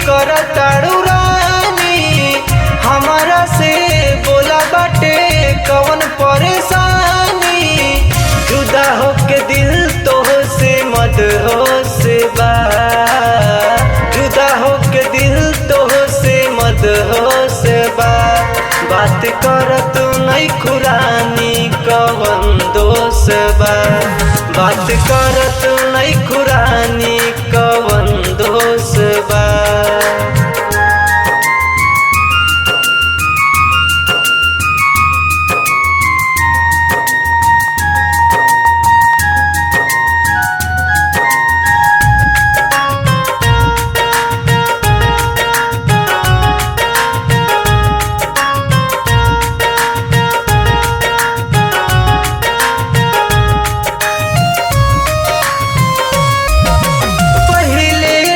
करताड़ू रानी, हमारा से बोला बाटे कौन परेशानी। जुदा होके दिल तो से मत हो से बा, जुदा होके दिल तो से मत हो से बा। बात करत नहीं खुरानी कवन दोष बा, बात करत नहीं खुरानी कवन दोष बा।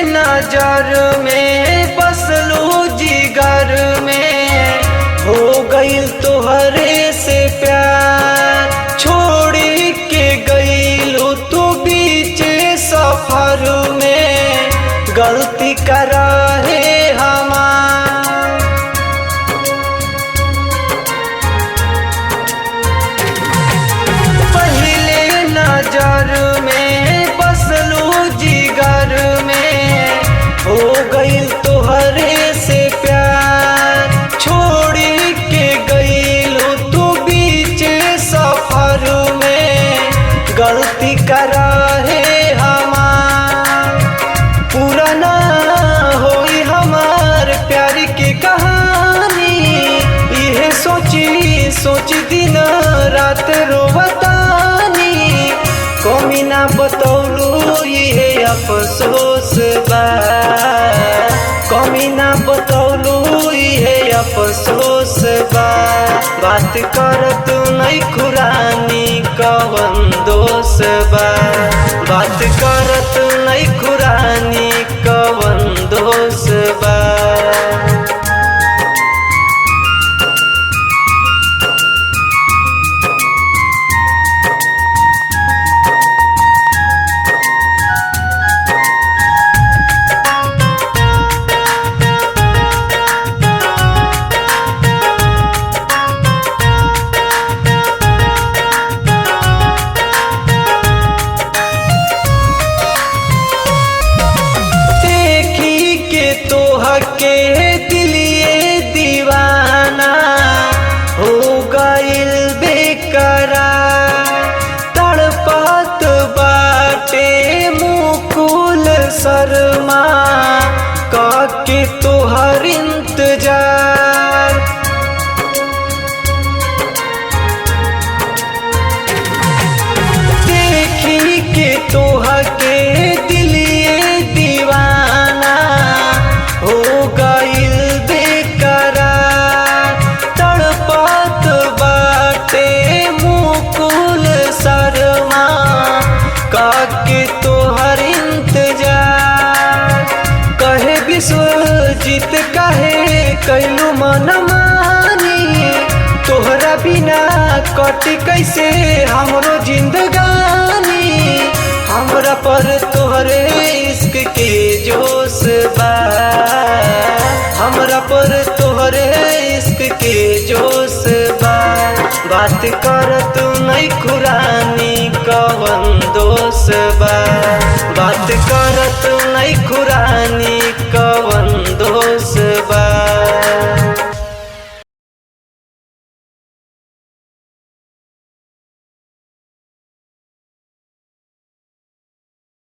नजर में बसलू जिगर में, हो गईल तोहरे से प्यार। छोड़ी के गईलू तू बीच सफर में, गलती करा है हमार। पहले नजर में बसलू जिगर में, हो गईल तोहरे से प्यार। छोड़ी के गईलू तू बीच सफर में, गलती करा है हमार। पुराना होई हमार प्यार की कहानी, यह सोची सोची दिन रात रोवतानी। कमी ना बतौलू ये अफसोस बा, कमी ना बतौलू ये अफसोस बा। बात करत नहीं खुरानी कवन दोष बा, बात करत नहीं खुरानी कवन दोष बा। के दिलिए दीवाना हो गईल बेकरार। तड़पत बाटे मुकुल शर्मा काके तोहर इंतजार। देखी के तोहा के दिलिए दीवाना हो गईल बेकरार। तड़पत बाटे मुकुल शर्मा काके तोहर इंतजार। कहे विश्वजीत कहे कैलू मन मानी, तोहरा बिना कटी कैसे हमरो जिंदगानी। हमरा पर तोहरे इश्क के जोश बा, हमरा पर तोहरे इश्क के जोश बा। बात करत नहीं खुरानी कवन दोष बा, बात करत नहीं खुरानी